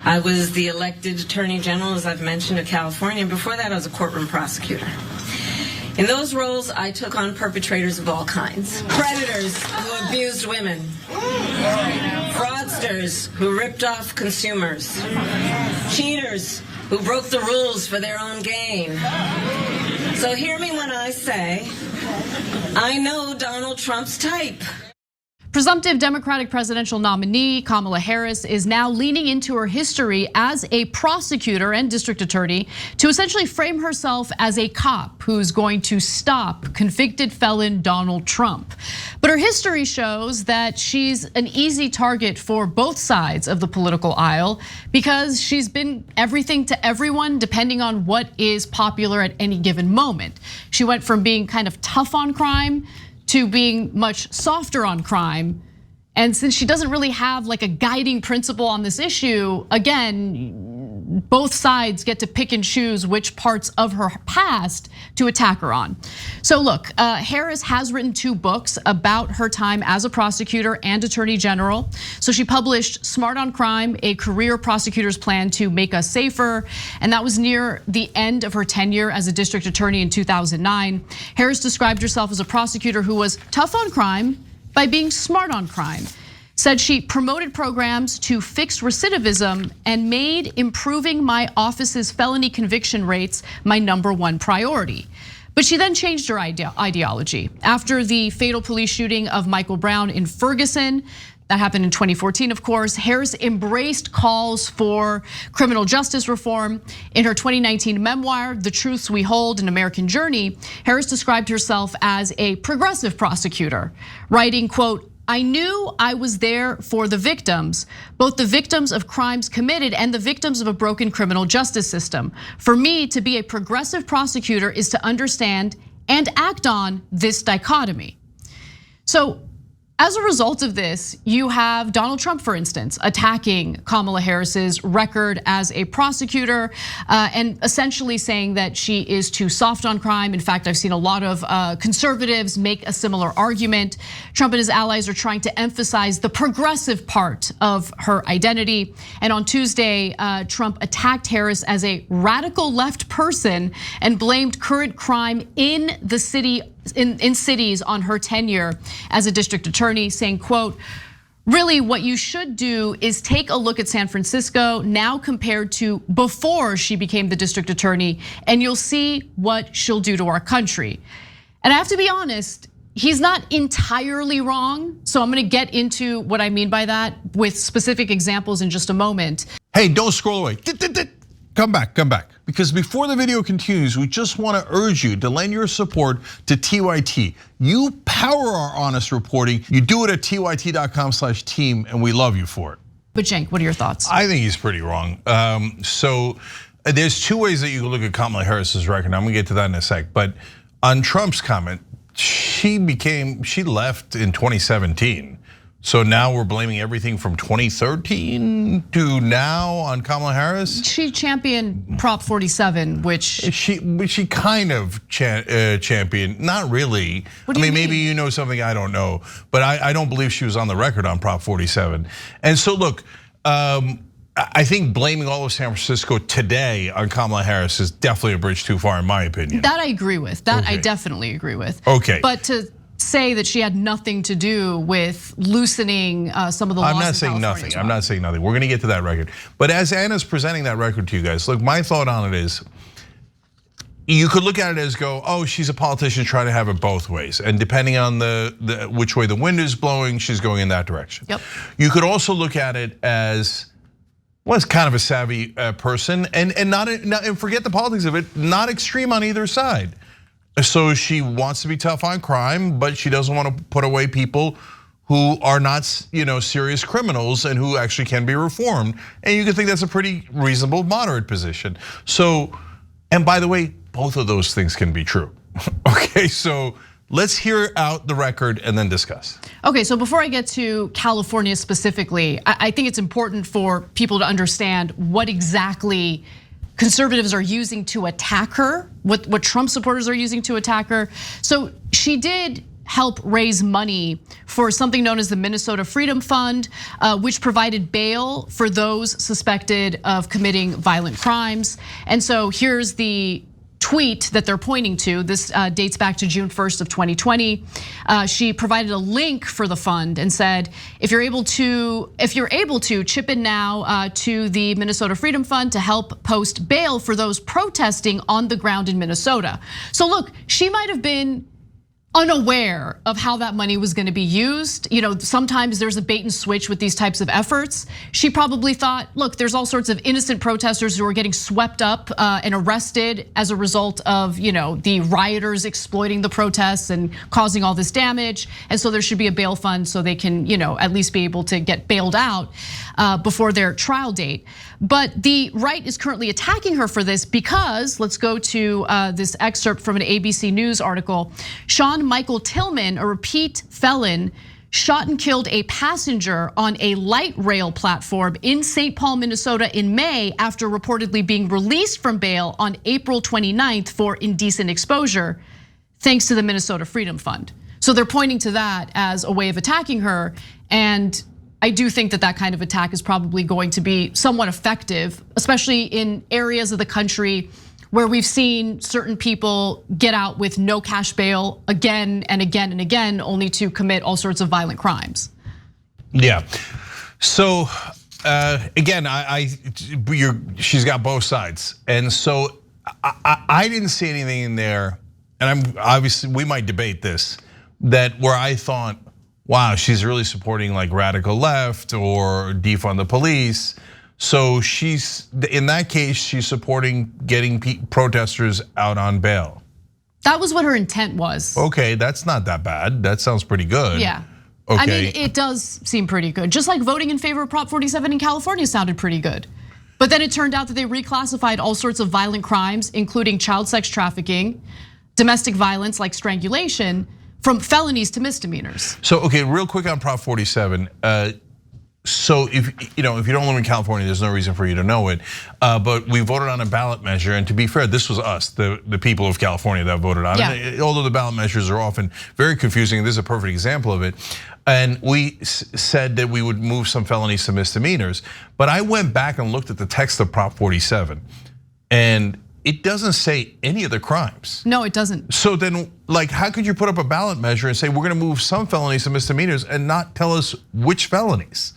I was the elected Attorney General, as I've mentioned, of California. Before that, I was a courtroom prosecutor. In those roles, I took on perpetrators of all kinds. Predators who abused women. Fraudsters who ripped off consumers. Cheaters who broke the rules for their own gain. So hear me when I say, I know Donald Trump's type. Presumptive Democratic presidential nominee Kamala Harris is now leaning into her history as a prosecutor and district attorney to essentially frame herself as a cop who's going to stop convicted felon Donald Trump. But her history shows that she's an easy target for both sides of the political aisle because she's been everything to everyone depending on what is popular at any given moment. She went from being kind of tough on crime to being much softer on crime. And since she doesn't really have like a guiding principle on this issue, again, both sides get to pick and choose which parts of her past to attack her on. So look, Harris has written 2 books about her time as a prosecutor and attorney general. So she published Smart on Crime, a career prosecutor's plan to make us safer. And that was near the end of her tenure as a district attorney in 2009. Harris described herself as a prosecutor who was tough on crime by being smart on crime. Said she promoted programs to fix recidivism and made improving my office's felony conviction rates my #1 priority. But she then changed her ideology. After the fatal police shooting of Michael Brown in Ferguson, that happened in 2014, of course, Harris embraced calls for criminal justice reform. In her 2019 memoir, The Truths We Hold: An American Journey, Harris described herself as a progressive prosecutor, writing, quote, I knew I was there for the victims, both the victims of crimes committed and the victims of a broken criminal justice system. For me, to be a progressive prosecutor is to understand and act on this dichotomy. So, as a result of this, you have Donald Trump, for instance, attacking Kamala Harris's record as a prosecutor and essentially saying that she is too soft on crime. In fact, I've seen a lot of conservatives make a similar argument. Trump and his allies are trying to emphasize the progressive part of her identity. And on Tuesday, Trump attacked Harris as a radical left person and blamed current crime in the city in cities on her tenure as a district attorney, saying, quote, really what you should do is take a look at San Francisco now compared to before she became the district attorney, and you'll see what she'll do to our country. And I have to be honest, he's not entirely wrong. So I'm gonna get into what I mean by that with specific examples in just a moment. Hey, don't scroll away. Come back. Because before the video continues, we just wanna urge you to lend your support to TYT. You power our honest reporting. You do it at tyt.com/team, and we love you for it. But Cenk, what are your thoughts? I think he's pretty wrong. So there's 2 ways that you can look at Kamala Harris's record. I'm gonna get to that in a sec. But on Trump's comment, she left in 2017. So now we're blaming everything from 2013 to now on Kamala Harris? She championed Prop 47, which she kind of championed, not really. What do you mean? Maybe you know something I don't know, but I don't believe she was on the record on Prop 47. And so look, I think blaming all of San Francisco today on Kamala Harris is definitely a bridge too far, in my opinion. That I agree with. That I definitely agree with. Okay. But to say that she had nothing to do with loosening some of the laws. I'm not saying nothing. Well. I'm not saying nothing. We're gonna get to that record. But as Anna's presenting that record to you guys, look, my thought on it is, you could look at it as oh, she's a politician trying to have it both ways. And depending on which way the wind is blowing, she's going in that direction. Yep. You could also look at it as, well, it's kind of a savvy person and forget the politics of it, not extreme on either side. So she wants to be tough on crime, but she doesn't want to put away people who are not, serious criminals and who actually can be reformed. And you can think that's a pretty reasonable, moderate position. So, and by the way, both of those things can be true. Okay, so let's hear out the record and then discuss. Okay, so before I get to California specifically, I think it's important for people to understand what exactly conservatives are using to attack her, what Trump supporters are using to attack her. So she did help raise money for something known as the Minnesota Freedom Fund, which provided bail for those suspected of committing violent crimes. And so here's the tweet that they're pointing to. This dates back to June 1st of 2020. She provided a link for the fund and said, if you're able to chip in now to the Minnesota Freedom Fund to help post bail for those protesting on the ground in Minnesota. So look, she might have been unaware of how that money was going to be used. Sometimes there's a bait and switch with these types of efforts. She probably thought, look, there's all sorts of innocent protesters who are getting swept up and arrested as a result of the rioters exploiting the protests and causing all this damage. And so there should be a bail fund so they can at least be able to get bailed out before their trial date. But the right is currently attacking her for this because, let's go to this excerpt from an ABC News article. Sean Michael Tillman, a repeat felon, shot and killed a passenger on a light rail platform in St. Paul, Minnesota in May after reportedly being released from bail on April 29th for indecent exposure, thanks to the Minnesota Freedom Fund. So they're pointing to that as a way of attacking her. And I do think that kind of attack is probably going to be somewhat effective, especially in areas of the country where we've seen certain people get out with no cash bail again and again and again, only to commit all sorts of violent crimes. Yeah, so again, she's got both sides. And so I didn't see anything in there, and we might debate this, that where I thought, wow, she's really supporting like radical left or defund the police. So in that case, she's supporting getting protesters out on bail. That was what her intent was. Okay, that's not that bad. That sounds pretty good. Yeah. Okay. I mean, it does seem pretty good. Just like voting in favor of Prop 47 in California sounded pretty good. But then it turned out that they reclassified all sorts of violent crimes, including child sex trafficking, domestic violence like strangulation, from felonies to misdemeanors. So, okay, real quick on Prop 47. So if you don't live in California, there's no reason for you to know it. But we voted on a ballot measure, and to be fair, this was us, the people of California that voted on it. Although the ballot measures are often very confusing, this is a perfect example of it. And we said that we would move some felonies to misdemeanors. But I went back and looked at the text of Prop 47, and it doesn't say any of the crimes. No, it doesn't. So then, like, how could you put up a ballot measure and say we're gonna move some felonies to misdemeanors and not tell us which felonies?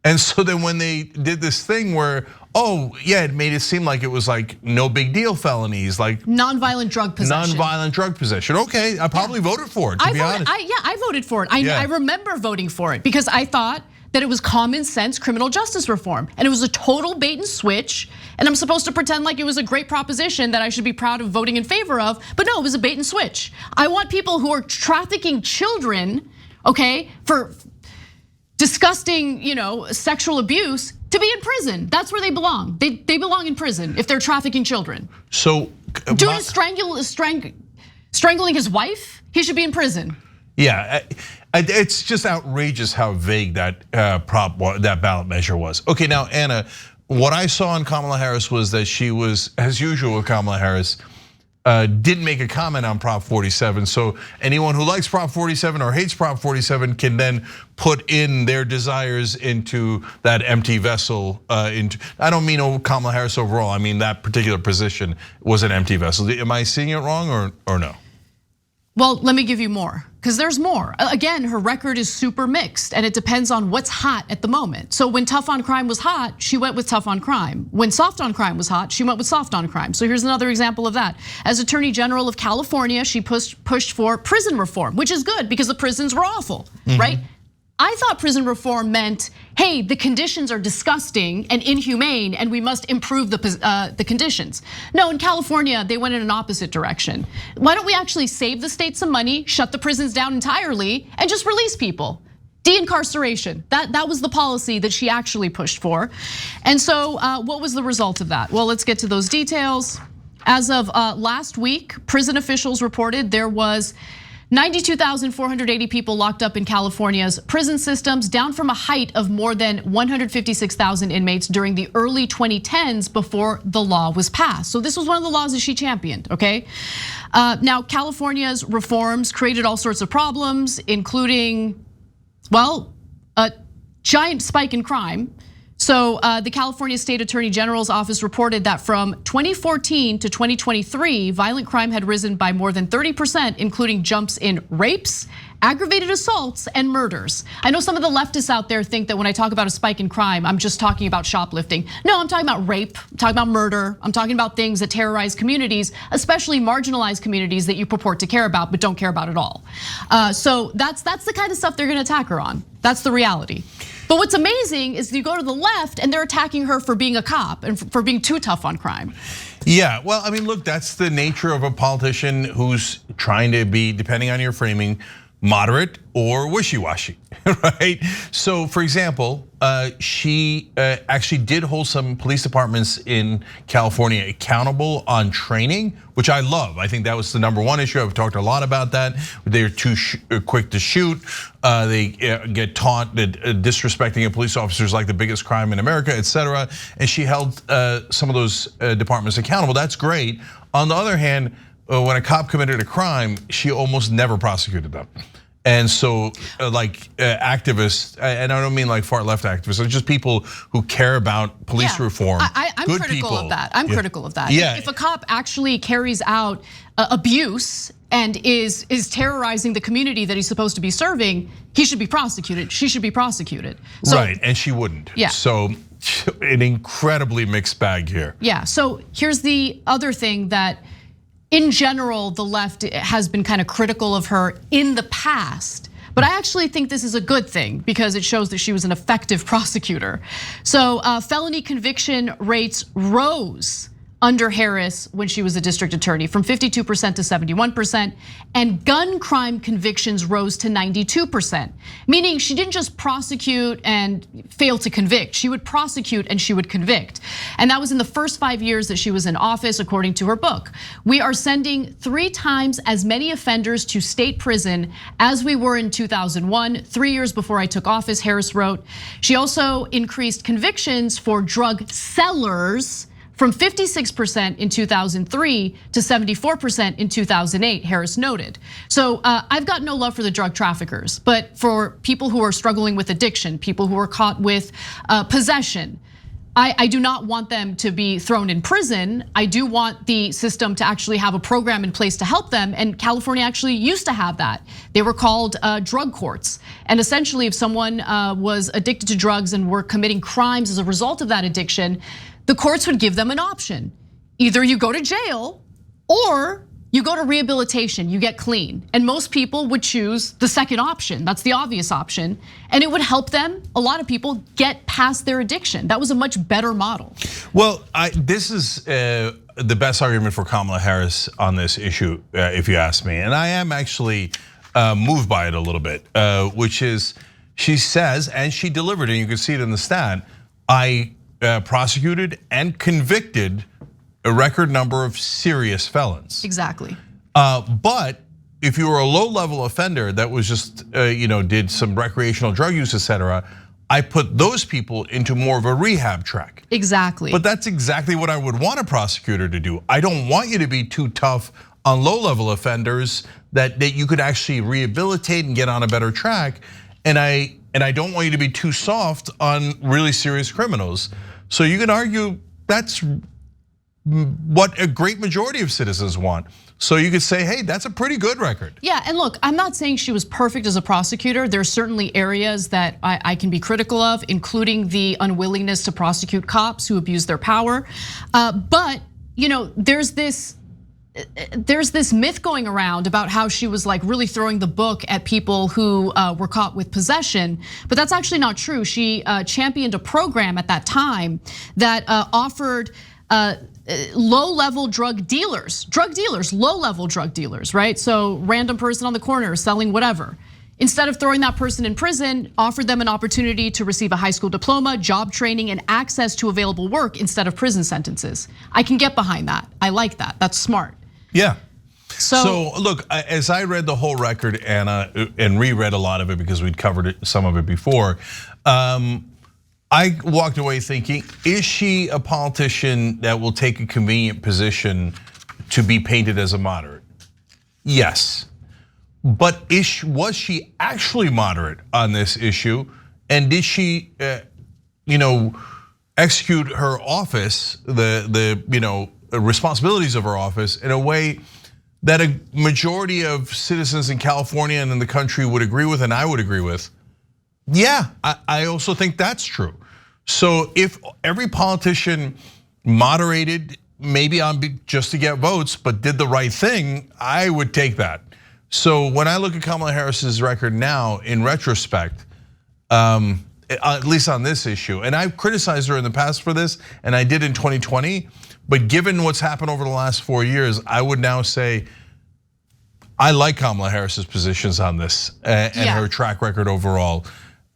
And so then when they did this thing where, oh yeah, it made it seem like it was like no big deal felonies, like nonviolent drug possession. Nonviolent drug possession. Okay, I probably voted for it, to be honest. I voted for it. I remember voting for it because I thought that it was common sense criminal justice reform. And it was a total bait and switch. And I'm supposed to pretend like it was a great proposition that I should be proud of voting in favor of. But no, it was a bait and switch. I want people who are trafficking children, okay, for disgusting, sexual abuse to be in prison. That's where they belong. They belong in prison if they're trafficking children. So, due to strangling his wife, he should be in prison. Yeah, it's just outrageous how vague that ballot measure was. Okay, now Anna, what I saw on Kamala Harris was that she was, as usual with Kamala Harris, didn't make a comment on Prop 47. So anyone who likes Prop 47 or hates Prop 47 can then put in their desires into that empty vessel. I don't mean Kamala Harris overall. I mean that particular position was an empty vessel. Am I seeing it wrong or no? Well, let me give you more, because there's more. Again, her record is super mixed, and it depends on what's hot at the moment. So when tough on crime was hot, she went with tough on crime. When soft on crime was hot, she went with soft on crime. So here's another example of that. As Attorney General of California, she pushed for prison reform, which is good because the prisons were awful, right? I thought prison reform meant, hey, the conditions are disgusting and inhumane and we must improve the conditions. No, in California, they went in an opposite direction. Why don't we actually save the state some money, shut the prisons down entirely, and just release people? De-incarceration, that was the policy that she actually pushed for. And so what was the result of that? Well, let's get to those details. As of last week, prison officials reported there was 92,480 people locked up in California's prison systems, down from a height of more than 156,000 inmates during the early 2010s before the law was passed. So this was one of the laws that she championed, okay? Now, California's reforms created all sorts of problems, including, well, a giant spike in crime. So the California State Attorney General's office reported that from 2014 to 2023, violent crime had risen by more than 30%, including jumps in rapes, aggravated assaults, and murders. I know some of the leftists out there think that when I talk about a spike in crime, I'm just talking about shoplifting. No, I'm talking about rape, I'm talking about murder, I'm talking about things that terrorize communities, especially marginalized communities that you purport to care about but don't care about at all. So that's the kind of stuff they're gonna attack her on. That's the reality. But what's amazing is you go to the left and they're attacking her for being a cop and for being too tough on crime. Yeah, well, I mean, look, that's the nature of a politician who's trying to be, depending on your framing, moderate or wishy-washy, right? So for example, she actually did hold some police departments in California accountable on training, which I love. I think that was the #1 issue. I've talked a lot about that. They're too quick to shoot. They get taught that disrespecting a police officer is like the biggest crime in America, etc. And she held some of those departments accountable. That's great. On the other hand, when a cop committed a crime, she almost never prosecuted them. And so like activists, and I don't mean like far left activists, just people who care about police reform. I'm good critical people. of that. I'm critical of that. Yeah. If a cop actually carries out abuse and is terrorizing the community that he's supposed to be serving, he should be prosecuted. She should be prosecuted. So, right, and she wouldn't. Yeah. So an incredibly mixed bag here. Yeah, so here's the other thing that in general, the left has been kind of critical of her in the past. But I actually think this is a good thing because it shows that she was an effective prosecutor. So felony conviction rates rose under Harris when she was a district attorney from 52% to 71%, and gun crime convictions rose to 92%, meaning she didn't just prosecute and fail to convict, she would prosecute and she would convict. And that was in the first 5 years that she was in office, according to her book. We are sending 3 times as many offenders to state prison as we were in 2001, 3 years before I took office, Harris wrote. She also increased convictions for drug sellers from 56% in 2003 to 74% in 2008, Harris noted. So I've got no love for the drug traffickers, but for people who are struggling with addiction, people who are caught with possession, I do not want them to be thrown in prison. I do want the system to actually have a program in place to help them, and California actually used to have that. They were called drug courts. And essentially, if someone was addicted to drugs and were committing crimes as a result of that addiction, the courts would give them an option. Either you go to jail or you go to rehabilitation, you get clean. And most people would choose the second option. That's the obvious option. And it would help them, a lot of people, get past their addiction. That was a much better model. Well, this is the best argument for Kamala Harris on this issue, if you ask me. And I am actually moved by it a little bit, which is she says, and she delivered, and you can see it in the stat, I prosecuted and convicted a record number of serious felons. Exactly. But if you were a low-level offender that was just, did some recreational drug use, etc., I put those people into more of a rehab track. Exactly. But that's exactly what I would want a prosecutor to do. I don't want you to be too tough on low-level offenders that you could actually rehabilitate and get on a better track. And I don't want you to be too soft on really serious criminals. So you can argue that's what a great majority of citizens want. So you could say, hey, that's a pretty good record. Yeah, and look, I'm not saying she was perfect as a prosecutor. There's certainly areas that I can be critical of, including the unwillingness to prosecute cops who abuse their power. But there's this myth going around about how she was like really throwing the book at people who were caught with possession, but that's actually not true. She championed a program at that time that offered low-level drug dealers, low-level drug dealers, right? So random person on the corner selling whatever. Instead of throwing that person in prison, offered them an opportunity to receive a high school diploma, job training, and access to available work instead of prison sentences. I can get behind that. I like that. That's smart. Yeah. So look, as I read the whole record, Anna, and reread a lot of it because we'd covered some of it before, I walked away thinking, is she a politician that will take a convenient position to be painted as a moderate? Yes. But was she actually moderate on this issue? And did she, execute her office, the responsibilities of her office in a way that a majority of citizens in California and in the country would agree with, and I would agree with? Yeah, I also think that's true. So if every politician moderated, maybe on just to get votes, but did the right thing, I would take that. So when I look at Kamala Harris's record now, in retrospect, at least on this issue, and I've criticized her in the past for this, and I did in 2020, but given what's happened over the last 4 years, I would now say I like Kamala Harris's positions on this and her track record overall.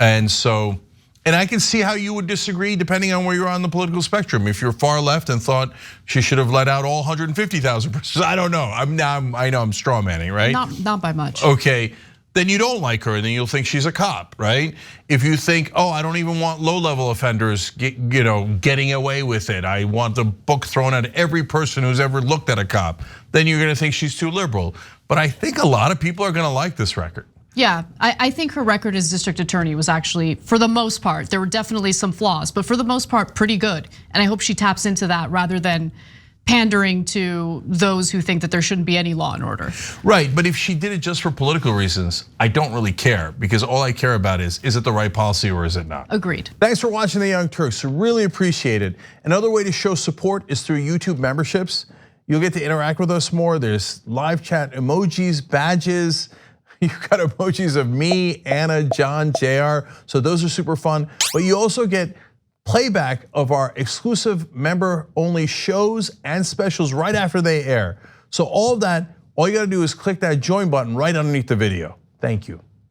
And so, and I can see how you would disagree depending on where you're on the political spectrum. If you're far left and thought she should have let out all 150,000 persons, I don't know. I know I'm straw manning, right? Not by much. Okay, then you don't like her, and then you'll think she's a cop, right? If you think, I don't even want low-level offenders, getting away with it. I want the book thrown at every person who's ever looked at a cop. Then you're gonna think she's too liberal. But I think a lot of people are gonna like this record. Yeah, I think her record as district attorney was actually, for the most part, there were definitely some flaws, but for the most part, pretty good. And I hope she taps into that rather than pandering to those who think that there shouldn't be any law and order. Right, but if she did it just for political reasons, I don't really care, because all I care about is it the right policy or is it not? Agreed. Thanks for watching The Young Turks, really appreciate it. Another way to show support is through YouTube memberships. You'll get to interact with us more. There's live chat emojis, badges. You've got emojis of me, Anna, John, JR, so those are super fun. But you also get playback of our exclusive member-only shows and specials right after they air. So all of that, all you gotta do is click that join button right underneath the video. Thank you.